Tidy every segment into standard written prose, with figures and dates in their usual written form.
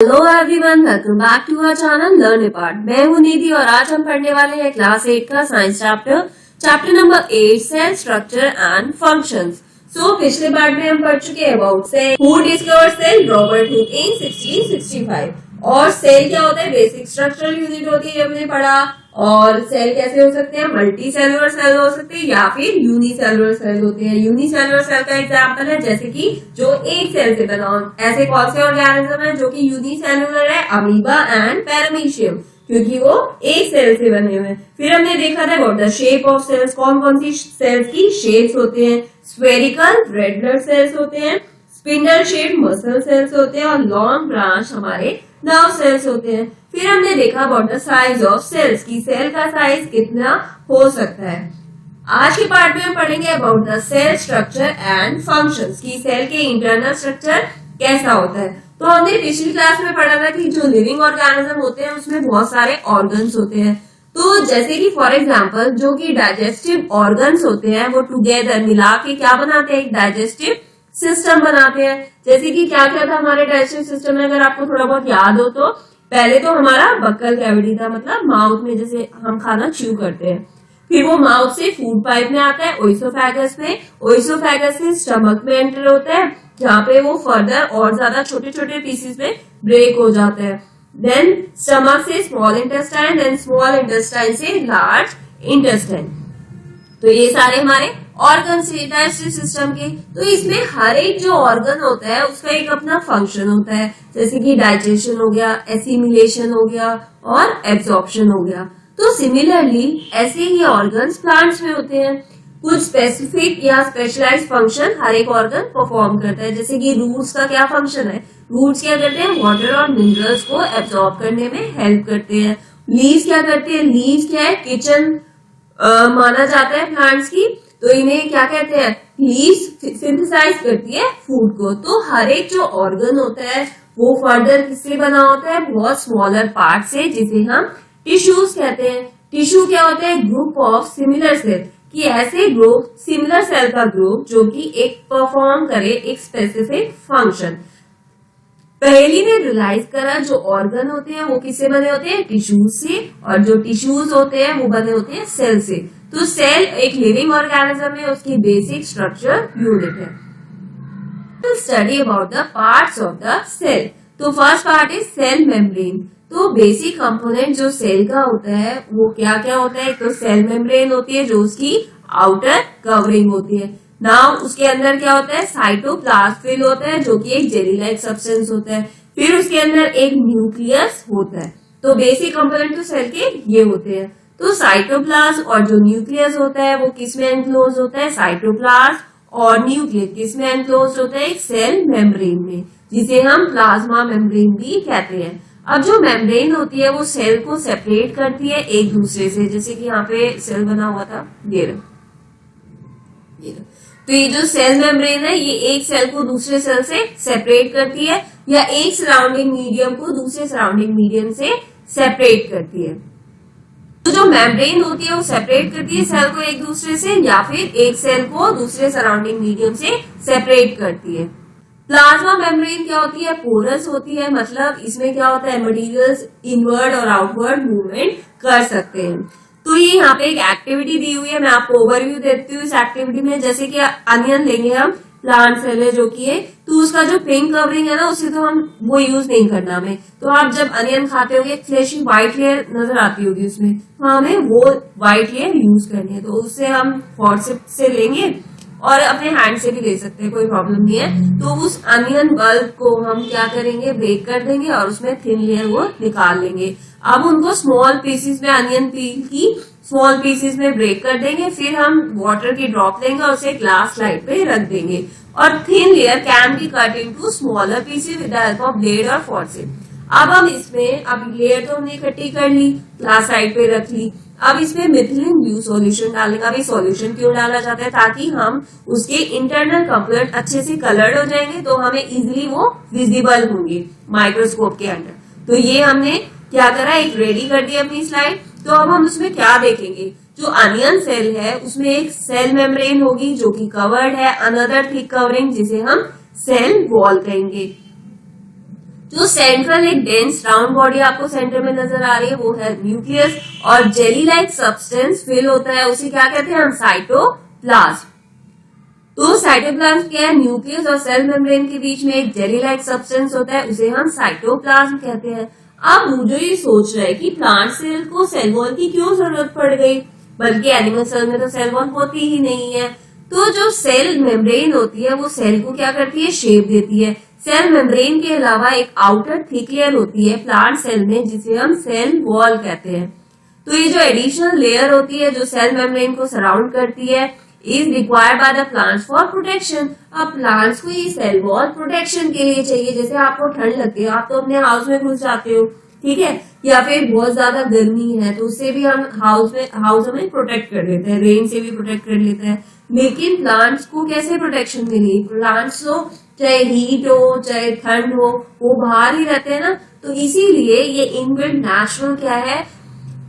Hello everyone, welcome back to our channel learn a part. मैं हूं निधि और आज हम पढ़ने वाले हैं क्लास 8 का science chapter number 8 cell structure and functions. पिछले पार्ट में हम पढ़ चुके हैं about cell, who discovered cell, Robert Hooke in 1665। और सेल क्या होता है, बेसिक स्ट्रक्चरल यूनिट होती है, हमने पढ़ा। और सेल कैसे हो सकते हैं, मल्टी सेलुलर सेल हो सकते हैं या फिर यूनिसेलुलर सेल होते हैं। यूनिसेलुलर सेल का एग्जांपल है जैसे कि जो एक सेल से बना हो। ऐसे कौन से ऑर्गेनिज्म है जो कि यूनिसेलुलर है, अमीबा एंड पैरामीशियम, क्योंकि वो एक सेल से बने हुए हैं। फिर हमने देखा था about the shape of cells, कौन कौन सी सेल्स की शेप्स होते हैं। स्फेरिकल रेड ब्लड सेल्स होते हैं, स्पिंडल शेप मसल सेल्स होते हैं और लॉन्ग ब्रांच हमारे नर्व सेल्स होते हैं। फिर हमने देखा about the size of cells की सेल का साइज कितना हो सकता है। आज के पार्ट में हम पढ़ेंगे about the cell structure and functions की सेल के इंटरनल स्ट्रक्चर कैसा होता है। तो हमने पिछली क्लास में पढ़ा था कि जो लिविंग ऑर्गेनिज्म होते हैं उसमें बहुत सारे ऑर्गन्स होते हैं। तो जैसे कि फॉर एग्जाम्पल जो कि डाइजेस्टिव ऑर्गन्स होते हैं वो टुगेदर मिला के क्या बनाते हैं, एक डाइजेस्टिव सिस्टम बनाते हैं। जैसे कि क्या क्या था हमारे डाइजेस्टिव सिस्टम में, अगर आपको थोड़ा बहुत याद हो तो पहले तो हमारा बक्कल कैविटी था, मतलब माउथ में जैसे हम खाना च्यू करते हैं। फिर वो माउथ से फूड पाइप में आता है, ओइसोफेगस में, ओइसोफेगस से स्टमक में एंटर होता है, जहाँ पे वो फर्दर और ज्यादा छोटे छोटे पीसेस में ब्रेक हो जाता है। देन स्टमक से small intestine, then small intestine से लार्ज इंटेस्टाइन। तो ये सारे हमारे ऑर्गन से डाइजेस्टिव सिस्टम के। तो इसमें हर एक जो ऑर्गन होता है उसका एक अपना फंक्शन होता है, जैसे कि डाइजेशन हो गया, एसिमिलेशन हो गया और एब्जॉर्प्शन हो गया। तो सिमिलरली ऐसे ही ऑर्गन्स प्लांट्स में होते हैं। कुछ स्पेसिफिक या स्पेशलाइज्ड फंक्शन हर एक ऑर्गन परफॉर्म करता है। जैसे कि रूट्स का क्या फंक्शन है, रूट्स क्या करते हैं, वाटर और मिनरल्स को एब्जॉर्ब करने में हेल्प करते हैं। लीव्स क्या करते हैं, लीव्स क्या है, किचन माना जाता है प्लांट्स की, तो इन्हें क्या कहते हैं, लीव्स सिंथेसाइज करती है फूड को। तो हर एक जो ऑर्गन होता है वो फर्दर किससे बना होता है, बहुत स्मॉलर पार्ट से, जिसे हम टिश्यूज कहते हैं। टिश्यू क्या होता है, ग्रुप ऑफ सिमिलर सेल, कि ऐसे ग्रुप सिमिलर सेल का ग्रुप जो कि एक परफॉर्म करे एक स्पेसिफिक फंक्शन। पहली ने रियलाइज करा जो ऑर्गन होते हैं वो किससे बने होते हैं, टिश्यूज से, और जो टिश्यूज होते हैं वो बने होते हैं सेल से। तो सेल एक लिविंग ऑर्गेनिज्म है, उसकी बेसिक स्ट्रक्चर यूनिट है। तो study about the parts of the cell. तो first part is cell membrane. तो बेसिक कंपोनेंट जो सेल का होता है वो क्या क्या होता है, तो सेल मेम्ब्रेन होती है जो उसकी आउटर कवरिंग होती है। नाउ उसके अंदर क्या होता है, साइटोप्लाज्म फिल होता है जो कि एक जेली लाइक सब्सटेंस होता है। फिर उसके अंदर एक न्यूक्लियस होता है। तो बेसिक कंपोनेंट तो सेल के ये होते हैं। तो साइटोप्लाज्म और जो न्यूक्लियस होता है वो किस में एनक्लोज होता है, साइटोप्लाज्म और न्यूक्लियस किस में एनक्लोज होता है, एक सेल मेम्ब्रेन में, जिसे हम प्लाज्मा मेम्ब्रेन भी कहते हैं। अब जो मेम्ब्रेन होती है वो सेल को सेपरेट करती है एक दूसरे से, जैसे कि यहाँ पे सेल बना हुआ था, ये रहा। तो ये जो सेल मेम्ब्रेन है ये एक सेल को दूसरे सेल से सेपरेट करती है, या एक सराउंडिंग मीडियम को दूसरे सराउंडिंग मीडियम से सेपरेट करती है। तो जो मेम्ब्रेन होती है वो सेपरेट करती है सेल को एक दूसरे से, या फिर एक सेल को दूसरे सराउंडिंग मीडियम से सेपरेट करती है। प्लाज्मा मेम्ब्रेन क्या होती है, पोरस होती है, मतलब इसमें क्या होता है, मटेरियल्स इनवर्ड और आउटवर्ड मूवमेंट कर सकते हैं। तो ये यहाँ पे एक एक्टिविटी दी हुई है, मैं आपको ओवरव्यू देती हूँ इस एक्टिविटी में। जैसे कि अनियन लेंगे हम, प्लांट सेल है जो कि है, तो उसका जो पिंक कवरिंग है ना उसे तो हम वो यूज नहीं करना हमें। तो आप जब अनियन खाते होगे फ्लेशी व्हाइट लेयर नजर आती होगी उसमें, तो हमें वो व्हाइट लेयर यूज करनी है। तो उससे हम फॉर्सेप्स से लेंगे और अपने हैंड से भी ले सकते हैं, कोई प्रॉब्लम नहीं है। तो उस अनियन बल्ब को हम क्या करेंगे, ब्रेक कर देंगे और उसमें थिन लेयर वो निकाल लेंगे। अब उनको स्मॉल पीसेस में, अनियन पील की स्मॉल पीसेस में ब्रेक कर देंगे। फिर हम वाटर की ड्रॉप लेंगे और उसे ग्लास स्लाइड पे रख देंगे, और thin layer can be cut into smaller pieces with the help of blade और फॉर्सेप। अब हम इसमें, अब लेयर तो हमने इकट्ठी कर ली, ग्लास साइड पे रख ली। अब इसमें मिथिलीन ब्लू सॉल्यूशन डालेंगे। अब ये सॉल्यूशन क्यों डाला जाता है, ताकि हम उसके इंटरनल कंपोनेंट अच्छे से कलर्ड हो जाएंगे, तो हमें इजीली वो विजिबल होंगे माइक्रोस्कोप के अंदर। तो ये हमने क्या करा, एक रेडी कर दी अपनी स्लाइड। तो अब हम उसमें क्या देखेंगे, जो अनियन सेल है उसमें एक सेल मेम्ब्रेन होगी जो कि कवर्ड है, अनदर थिक कवरिंग जिसे हम सेल वॉल कहेंगे। जो सेंट्रल एक डेंस राउंड बॉडी आपको सेंटर में नजर आ रही है वो है न्यूक्लियस, और जेली लाइक सब्सटेंस फिल होता है उसे क्या कहते हैं हम, साइटोप्लाज्म। तो साइटोप्लाज्म क्या है, न्यूक्लियस और सेल मेम्ब्रेन के बीच में एक जेली लाइक सब्सटेंस होता है, उसे हम साइटोप्लाज्म कहते हैं। अब मुझे ये सोच रहा है कि प्लांट सेल को सेल वॉल की क्यों जरूरत पड़ गई, बल्कि एनिमल सेल में तो सेल वॉल होती ही नहीं है। तो जो सेल मेम्ब्रेन होती है वो सेल को क्या करती है, शेप देती है। सेल मेम्ब्रेन के अलावा एक आउटर थिक लेयर होती है प्लांट सेल में जिसे हम सेल वॉल कहते हैं। तो ये जो एडिशनल लेयर होती है जो सेल मेम्ब्रेन को सराउंड करती है is required by the plants for protection. अब प्लांट्स को ये सेल वॉल प्रोटेक्शन के लिए चाहिए। जैसे आपको ठंड लगती है, आप तो अपने हाउस में घुस जाते हो, ठीक है, या फिर बहुत ज्यादा गर्मी है तो उससे भी हम हाउस हमें प्रोटेक्ट कर लेते हैं, रेन से भी प्रोटेक्ट कर लेते हैं। लेकिन प्लांट्स को कैसे प्रोटेक्शन मिली, प्लांट्स तो चाहे हीट हो चाहे ठंड हो वो बाहर ही रहते हैं ना, तो इसीलिए ये इनबिल्ट नेचुरल क्या है,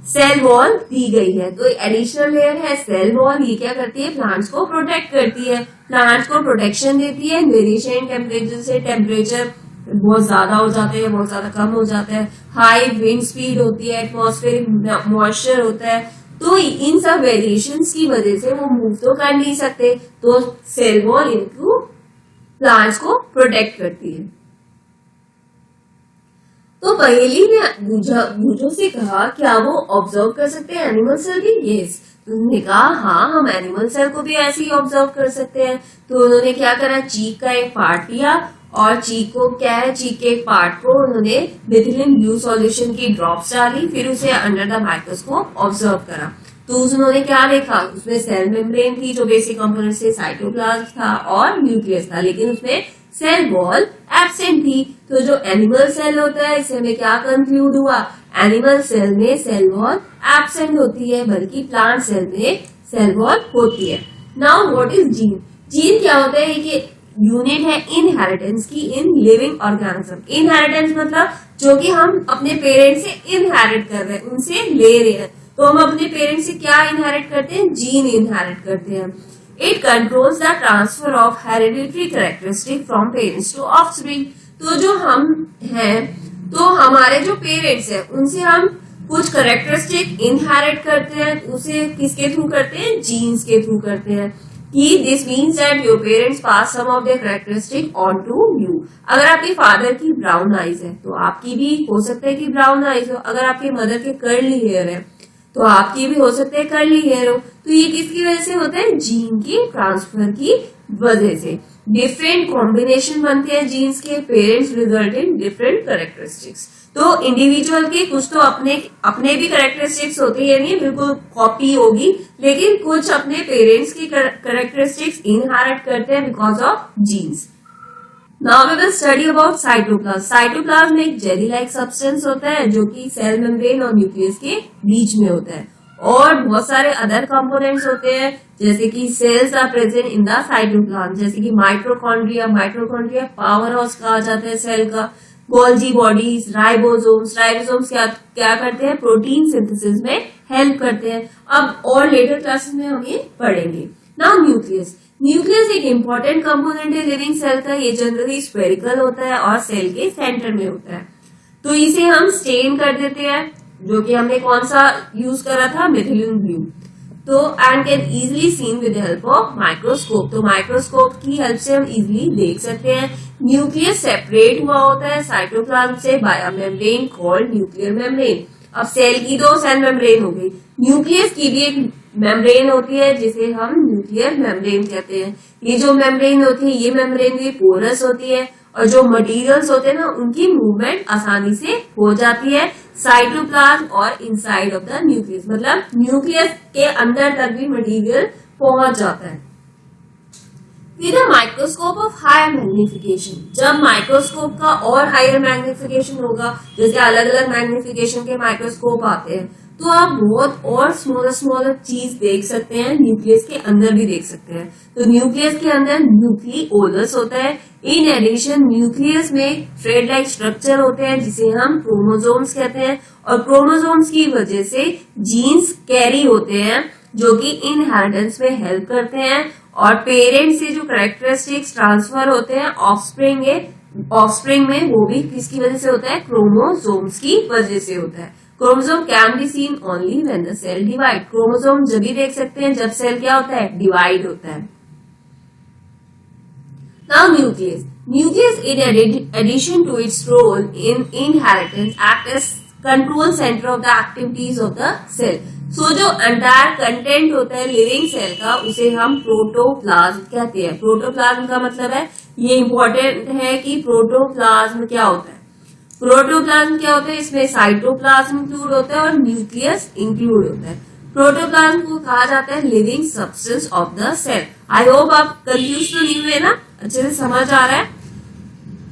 सेल वॉल दी गई है। तो एडिशनल लेयर है सेल वॉल, ये क्या करती है, प्लांट्स को प्रोटेक्ट करती है, प्लांट्स को प्रोटेक्शन देती है वेरिएशन टेम्परेचर से। टेम्परेचर बहुत ज्यादा हो जाते हैं, बहुत ज्यादा कम हो जाता है, हाई विंड स्पीड होती है, एटमॉस्फेरिक मॉइस्चर होता है, तो इन सब वेरिएशंस की वजह से वो मूव तो कर नहीं सकते, तो सेल वॉल इनको प्लांट्स को प्रोटेक्ट करती है। तो पहेली ने गूंजों से कहा क्या वो ऑब्जर्व कर सकते हैं एनिमल सेल भी, यस। तो उन्होंने कहा हाँ हम एनिमल सेल को भी ऐसे ही ऑब्जर्व कर सकते हैं। तो उन्होंने क्या करा, चीक का एक पार्ट लिया और चीक को क्या है, चीक के एक पार्ट को उन्होंने मिथिलीन ब्लू सॉल्यूशन की ड्रॉप्स डाली, फिर उसे अंडर द माइक्रोस्कोप ऑब्जर्व करा। तो उन्होंने क्या देखा, उसमें सेल मेम्ब्रेन थी जो बेसिक कंपोनेंट से साइटोप्लाज्म था और न्यूक्लियस था, लेकिन उसमें सेल वॉल एब्सेंट थी। तो जो एनिमल सेल होता है इससे हमें क्या कंक्लूड हुआ, एनिमल सेल में सेल वॉल एब्सेंट होती है, बल्कि प्लांट सेल में सेल वॉल होती है। Now what is gene, gene क्या होता है, कि यूनिट है इनहेरिटेंस की इन लिविंग ऑर्गेनिज्म। इनहेरिटेंस मतलब जो कि हम अपने पेरेंट्स से इनहेरिट कर रहे हैं, उनसे ले रहे हैं। तो हम अपने पेरेंट्स से क्या इनहेरिट करते हैं, जीन इनहेरिट करते हैं। It controls the transfer of hereditary characteristic from parents to offspring. तो जो हम हैं, तो हमारे जो पेरेंट्स हैं उनसे हम कुछ कैरेक्टरिस्टिक इनहेरिट करते हैं, उसे किसके थ्रू करते हैं, जीन्स के थ्रू करते हैं। कि this means that your parents pass some of their characteristic on to you. अगर आपके फादर की ब्राउन आईज है तो आपकी भी हो सकता है कि ब्राउन आईज हो। अगर आपके मदर के कर्ली हेयर है तो आपकी भी हो सकता है कर्ली हेयर हो। तो ये किसकी वजह से होता है, जीन की ट्रांसफर की वजह से। डिफरेंट कॉम्बिनेशन बनते हैं जीन्स के, parents result in different characteristics. तो इंडिविजुअल के कुछ तो अपने भी कैरेक्टरिस्टिक्स होती है, नहीं बिल्कुल कॉपी होगी, लेकिन कुछ अपने पेरेंट्स की कैरेक्टरिस्टिक्स इनहेरिट करते हैं because of genes. Now we will study about cytoplasm. Cytoplasm में एक जेली लाइक सब्सटेंस होता है जो कि सेल मेम्ब्रेन और न्यूक्लियस के बीच में होता है, और बहुत सारे अदर कंपोनेंट्स होते हैं जैसे कि cells are present in the cytoplasm, जैसे कि माइटोकॉन्ड्रिया पावर हाउस कहा जाता है सेल का, गोल्जी बॉडीज, राइबोसोम्स क्या करते हैं, प्रोटीन सिंथेसिस में हेल्प करते हैं। अब और लेटर क्लासेस में हम ये पढ़ेंगे। नाउ न्यूक्लियस एक इम्पोर्टेंट कंपोनेंट है लिविंग सेल का। ये जनरली स्फेरिकल होता है और सेल के सेंटर में होता है। तो इसे हम स्टेन कर देते हैं, जो कि हमने कौन सा यूज करा था, मिथिलीन ब्लू। तो and can easily seen with the help of microscope. तो माइक्रोस्कोप की हेल्प से हम इजिली देख सकते हैं। न्यूक्लियस सेपरेट हुआ होता है साइटोप्लाज्म से by a membrane called nuclear membrane. अब सेल की तो सेल मेम्ब्रेन हो गई, न्यूक्लियस की भी एक मेम्ब्रेन होती है जिसे हम न्यूक्लियर मेम्ब्रेन कहते हैं। ये जो मेम्ब्रेन होती है, ये मेम्ब्रेन भी पोरस होती है, और जो मटेरियल्स होते हैं ना उनकी मूवमेंट आसानी से हो जाती है साइटोप्लाज्म और इनसाइड ऑफ द न्यूक्लियस, मतलब न्यूक्लियस के अंदर तक भी मटेरियल पहुंच जाता है। With a microscope of higher magnification, जब माइक्रोस्कोप का और हायर मैग्निफिकेशन होगा, जैसे अलग अलग मैग्निफिकेशन के माइक्रोस्कोप आते हैं, तो आप बहुत और स्मॉलर चीज देख सकते हैं, न्यूक्लियस के अंदर भी देख सकते हैं। तो न्यूक्लियस के अंदर न्यूक्लियोलस होता है। इन एडिशन न्यूक्लियस में थ्रेड लाइक स्ट्रक्चर होते हैं जिसे हम क्रोमोसोम्स कहते हैं, और क्रोमोसोम्स की वजह से जीन्स कैरी होते हैं जो कि इनहेरिटेंस में हेल्प करते हैं, और पेरेंट्स से जो कैरेक्टरिस्टिक्स ट्रांसफर होते हैं ऑफस्प्रिंग ऑफस्प्रिंग में वो भी किसकी वजह से होता है, क्रोमोसोम्स की वजह से होता है। Chromosome can be seen only when the cell divide, chromosome जब भी देख सकते हैं जब सेल क्या होता है, डिवाइड होता है। Now nucleus. Nucleus in addition to its role in inheritance act as control center of the activities of the cell. So जो entire content होता है लिविंग सेल का उसे हम प्रोटोप्लाज्म कहते हैं। प्रोटोप्लाज्म का मतलब है, ये इंपॉर्टेंट है कि प्रोटोप्लाज्म क्या होता है। प्रोटोप्लाज्म क्या होता है, इसमें साइटोप्लाज्म इंक्लूड होता है और न्यूक्लियस इंक्लूड होता है। प्रोटोप्लाज्म को कहा जाता है living substance of the cell. I hope आप कंफ्यूज तो नहीं हुए ना, अच्छे से समझ आ रहा है।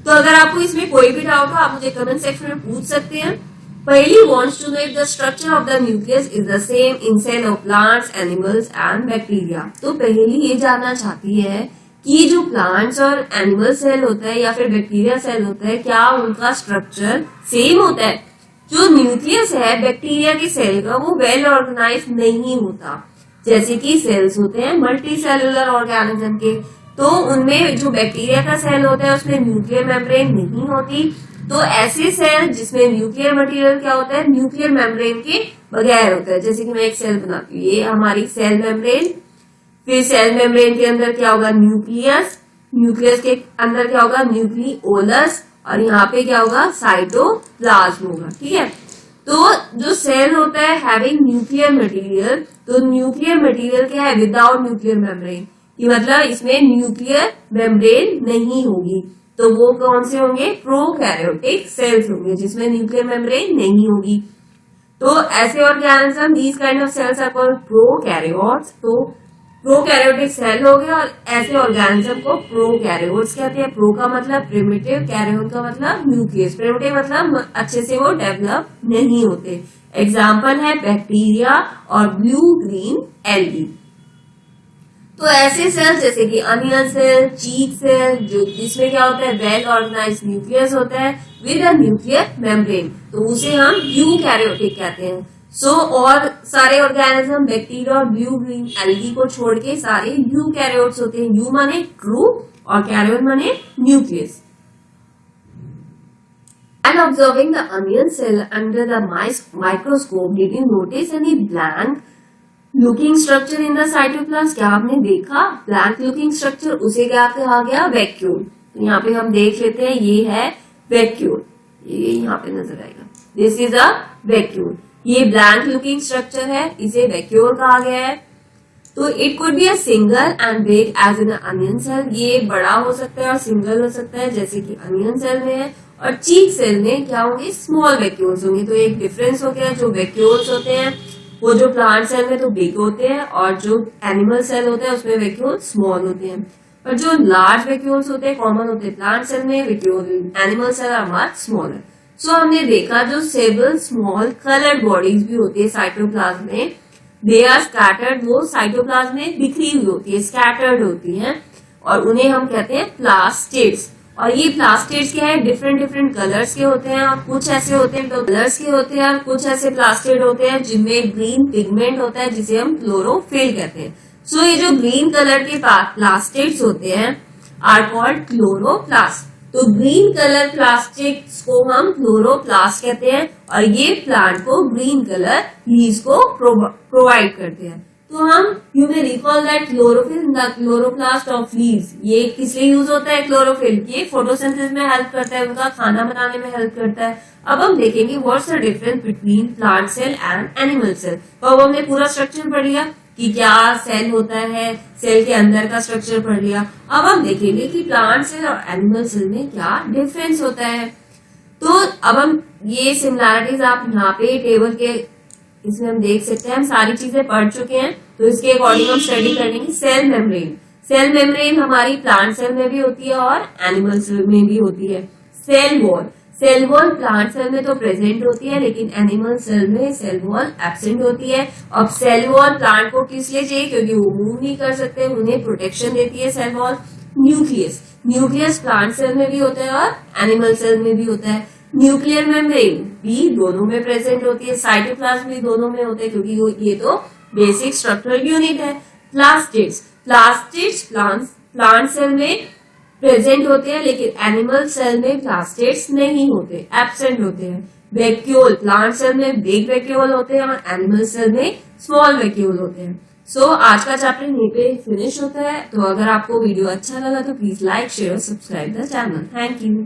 तो अगर आपको इसमें कोई भी डाउट हो आप मुझे कमेंट सेक्शन में पूछ सकते हैं। पहली wants to know if the structure of the nucleus is the same in cell of plants, animals and bacteria। तो पहली ये जानना चाहती है कि जो प्लांट्स और एनिमल सेल होता है या फिर बैक्टीरिया सेल होता है क्या उनका स्ट्रक्चर सेम होता है। जो न्यूक्लियस है बैक्टीरिया के सेल का वो वेल ऑर्गेनाइज नहीं होता, जैसे कि सेल्स होते हैं मल्टी सेलुलर ऑर्गेनिज्म के, तो उनमें जो बैक्टीरिया का सेल होता है उसमें न्यूक्लियर मेम्ब्रेन नहीं होती। तो ऐसे सेल जिसमें न्यूक्लियर मटेरियल क्या होता है, न्यूक्लियर मेम्ब्रेन के बगैर होता है। जैसे कि मैं एक सेल बनाती हूँ, ये हमारी सेल मेम्ब्रेन, फिर सेल मेम्ब्रेन के अंदर क्या होगा, न्यूक्लियस, न्यूक्लियस के अंदर क्या होगा, न्यूक्लियोलस, और यहाँ पे क्या होगा, साइटोप्लाज्म होगा। ठीक है, तो जो सेल होता है हैविंग न्यूक्लियर मटेरियल, तो न्यूक्लियर मटेरियल क्या है, विदाउट न्यूक्लियर मेम्ब्रेन, कि मतलब इसमें न्यूक्लियर मेम्ब्रेन नहीं होगी। तो वो कौन से होंगे, प्रोकैरियोटिक सेल्स होंगे जिसमें न्यूक्लियर मेम्ब्रेन नहीं होगी। तो ऐसे organism, these kind of cells are called prokaryotes. तो प्रोकैरियोटिक सेल हो गया और ऐसे ऑर्गेनिज्म को प्रोकैरियोट्स कहते हैं। प्रो का मतलब प्रिमिटिव, कैरियोट का मतलब न्यूक्लियस। प्रिमिटिव मतलब अच्छे से वो डेवलप नहीं होते। एग्जाम्पल है बैक्टीरिया और ब्लू ग्रीन एल्गी। तो ऐसे सेल जैसे कि अनियन सेल, चीक सेल, जो जिसमें क्या होता है, वेल ऑर्गेनाइज्ड न्यूक्लियस होता है विद अ न्यूक्लियर मेम्ब्रेन, तो उसे हम यूकैरियोटिक कहते हैं। सो और सारे ऑर्गेनिज्म बैक्टीरिया और ब्लू ग्रीन एल्गी को छोड़ के सारे यूकैरियोट्स होते हैं। यू माने ग्रुप और कैरियोट माने nucleus. And observing the onion cell under the microscope, did you notice any blank looking structure in the cytoplasm? क्या आपने देखा ब्लैंक लुकिंग स्ट्रक्चर, उसे क्या कहा गया, वैक्यूल। तो यहाँ पे हम देख लेते हैं, ये है वैक्यूल, ये यहाँ पे नजर आएगा, दिस इज अ वैक्यूल। ये ब्लैंक लुकिंग स्ट्रक्चर है, इसे वैक्यूल कहा गया है। तो it could be a single and big as in onion cell, ये बड़ा हो सकता है और सिंगल हो सकता है जैसे कि अनियन सेल में है। और चीक सेल में क्या होंगे, स्मॉल वैक्यूल्स होंगे। तो एक डिफरेंस हो गया, जो वैक्यूल्स होते हैं वो जो प्लांट सेल में तो बिग होते हैं और जो एनिमल सेल होते हैं उसमें वैक्यूल स्मॉल होते हैं। और जो लार्ज वैक्यूल्स होते हैं कॉमन होते हैं प्लांट सेल में, vacuole animal cell are much smaller. So हमने देखा जो सेवरल स्मॉल कलर्ड बॉडीज भी होती है साइटोप्लाज्म में, दे आर स्कैटर्ड, वो साइटोप्लाज्म में बिखरी हुई होती है, स्कैटर्ड होती है, और उन्हें हम कहते हैं प्लास्टिड्स। और ये प्लास्टिड्स क्या है, डिफरेंट डिफरेंट कलर्स के होते हैं, और कुछ ऐसे होते हैं तो कलर्स के होते हैं, और कुछ ऐसे प्लास्टिड होते हैं जिनमें ग्रीन पिगमेंट होता है जिसे हम क्लोरोफिल कहते हैं। सो ये जो ग्रीन कलर के प्लास्टिड्स होते हैं आर कॉल्ड क्लोरोप्लास्ट। तो ग्रीन कलर प्लास्टिड्स को हम क्लोरोप्लास्ट कहते हैं, और ये प्लांट को ग्रीन कलर लीव्स को प्रोवाइड करते हैं। तो हम you may recall that chlorophyll in the chloroplast of leaves. ये किस लिए यूज होता है क्लोरोफिल, ये फोटोसिंथेसिस में हेल्प करता है, उनका खाना बनाने में हेल्प करता है। अब हम देखेंगे what's the difference between plant cell and animal cell. तो अब हमने पूरा स्ट्रक्चर पढ़ लिया कि क्या सेल होता है, सेल के अंदर का स्ट्रक्चर पढ़ लिया। अब हम देखेंगे कि प्लांट सेल और एनिमल सेल में क्या डिफरेंस होता है। तो अब हम ये सिमिलैरिटीज आप यहाँ पे टेबल के इसमें हम देख सकते हैं, हम सारी चीजें पढ़ चुके हैं। तो इसके अकॉर्डिंग हम स्टडी करेंगे सेल मेम्ब्रेन। सेल मेम्ब्रेन हमारी प्लांट सेल में भी होती है और एनिमल सेल में भी होती है। Cell wall, cell wall plant cell में तो प्रेजेंट होती है लेकिन एनिमल सेल में सेल वॉल एब्सेंट होती है। अब सेल वॉल प्लांट को किस लिए चाहिए, क्योंकि वो मूव नहीं कर सकते, उन्हें प्रोटेक्शन देती है cell wall. Nucleus, nucleus plant cell में भी होता है और एनिमल सेल में भी होता है। न्यूक्लियर मेम्ब्रेन भी दोनों में प्रेजेंट होती है, साइटोप्लाज्म भी दोनों में होते हैं क्योंकि ये तो बेसिक स्ट्रक्चरल यूनिट है। प्लास्टिड्स, प्लास्टिड्स प्लांट सेल में प्रेजेंट होते हैं, लेकिन एनिमल सेल में प्लास्टेट्स नहीं होते, एब्सेंट होते हैं। वैक्यूल, प्लांट सेल में बिग वैक्यूल होते हैं और एनिमल सेल में स्मॉल वैक्यूल होते हैं। सो आज का चैप्टर यहीं पे फिनिश होता है। तो अगर आपको वीडियो अच्छा लगा तो प्लीज लाइक, शेयर और subscribe the channel. Thank you.